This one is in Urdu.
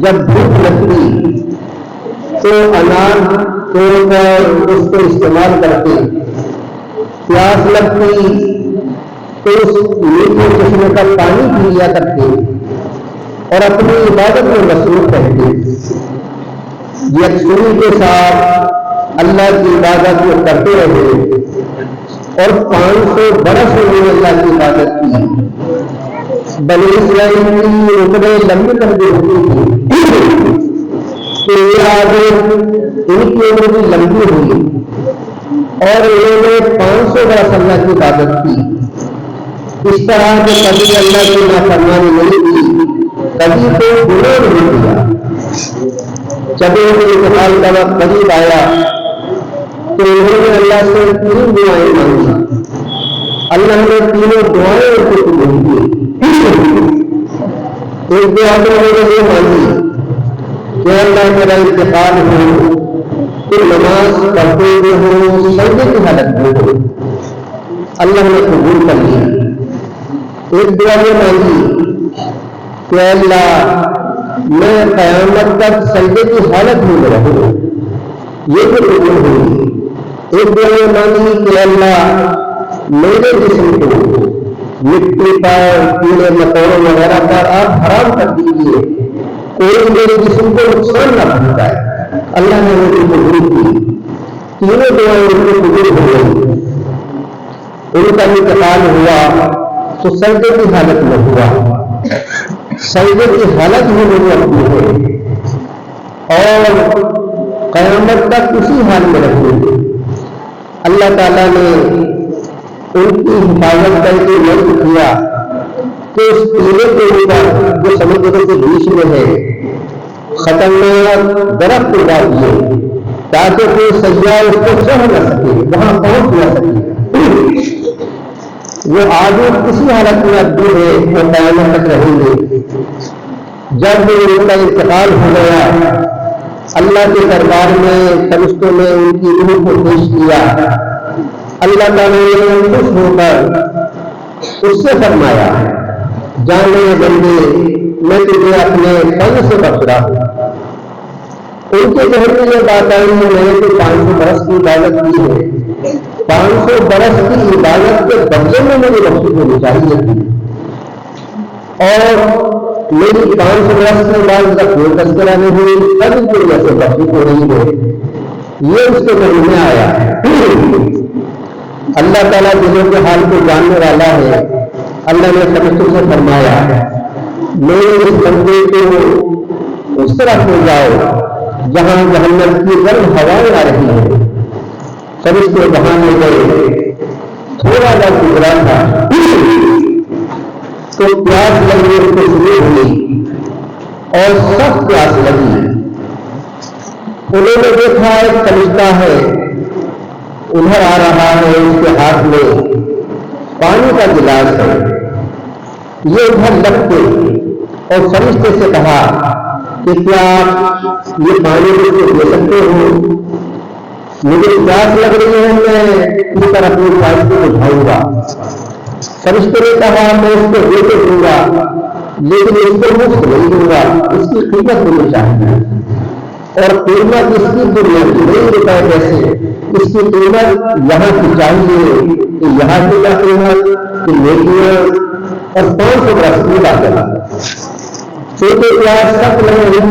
جب بھوک لگتی تو انار توڑ کر اس کو استعمال کرتے، پیاس لگتی تو اس میٹھے چشمے کا پانی پی لیا کرتے اور اپنی عبادت میں مصروف رہتے، یکسوئی کے ساتھ اللہ کی عبادت کو کرتے رہے اور 500 برس انہوں نے اللہ کی عبادت کی۔ بنی اسرائیل کی عمریں لمبی لمبی ہوتی تھی کہ یہ آگے ان کی عمر بھی لمبی ہوئی اور انہوں نے 500 برس اللہ کی عبادت کی۔ اس طرح کہ کبھی اللہ کی نافرمانی نہیں کی، کبھی تو گناہ نہیں کیا۔ جب ان کے انتقال کا وقت قریب آیا تو انہوں نے اللہ سے 3 دعائیں مانگی، اللہ نے تینوں دعائیں ان کو قبول کی۔ ایک دعا تو انہوں نے یہ مانگی کہ اللہ میرا انتقال ہو تو نماز پڑھتے ہوئے ہو، سجدے کی حالت میں ہو، اللہ نے قبول کر لیا۔ ایک دعا یہ مانگی کہ اللہ میں قیامت تک سجدے کی حالت میں رہوں، یہ بھی قبول ہوئی۔ ایک دعا یہ مانگی کہ اللہ میرے جسم کو مٹی پر، کیڑے مکوڑوں وغیرہ پر آپ حرام کر دیجیے، کوئی میرے جسم کو نقصان نہ پہنچائے، اللہ نے مجھے قبول کی۔ تینوں دعائیں ان کو قبول ہو گئی۔ ان کا انتقال ہوا تو سجدے کی حالت میں ہوا، سجدے کی حالت ہی نہیں رکھتی ہے اور قیامت تک اسی حال میں رکھیں گے۔ اللہ تعالیٰ نے ان کی حفاظت کر کے مرد کیا کہ اس ٹیلے کے اوپر جو سمندر کے بیچ میں ہے خطرناک درخت اگا دیے تاکہ کوئی سیاح اس کو چڑھ نہ سکے، وہاں پہنچ نہ سکے۔ وہ آگے کسی حالت میں اب بھی ہے وہ قیامت تک رہیں گے۔ جب ان کا انتقال ہو گیا، اللہ کے دربار میں فرشتوں نے ان کی روح کو پیش کیا۔ اللہ تعالیٰ نے خوش ہو کر اس سے فرمایا، جانے بندے میں تجھے اپنے فضل سے بخش رہا ہوں۔ ان کے ذہن میں یہ بات آئی ہے میں نے تو 500 برس کی عبادت کی ہے، 500 برس کی عبادت کے بدلے میں مجھے بخشش ہونی چاہیے تھی، اور میری 500 برس کی عبادت کا کوئی تذکرہ نہیں ہوئی، کبھی کوئی ایسے بخشش ہو رہی ہے، یہ اس کے ذہن میں آیا۔ اللہ تعالیٰ دلوں کے حال کو جاننے والا ہے۔ اللہ نے فرشتوں سے فرمایا، میرے اس بندے کو اس طرح لے جاؤ جہاں جہنم کی گرم ہوائیں آ رہی ہیں۔ فرشتے وہاں لے گئے، تھوڑا سا گزرا تھا تو پیاس لگنے کو شروع ہوئی اور سخت پیاس لگی۔ انہوں نے دیکھا ایک فرشتہ ہے ادھر آ رہا ہے، اس کے ہاتھ میں پانی کا گلاس ہے۔ یہ ادھر لگتے اور فرشتے سے کہا کہ کیا آپ یہ پانی مجھ کو دے سکتے ہو؟ مجھے پیاس لگ رہی ہے، میں اس پر اپنی پیاس کو بجھاؤں گا۔ فرشتے نے کہا میں اس کو دے کے دوں گا، لیکن اس کو مفت نہیں دوں گا، اس کی قیمت ہونی چاہیے، اور قیمت اس کی دنیا کی نہیں روپے پیسے، اس کی قیمت یہاں کی چاہیے کہ یہاں کی کیا قیمت کہ نیکیاں اور 500 برس کی عبادت۔ چونکہ پیاس سخت لگ رہی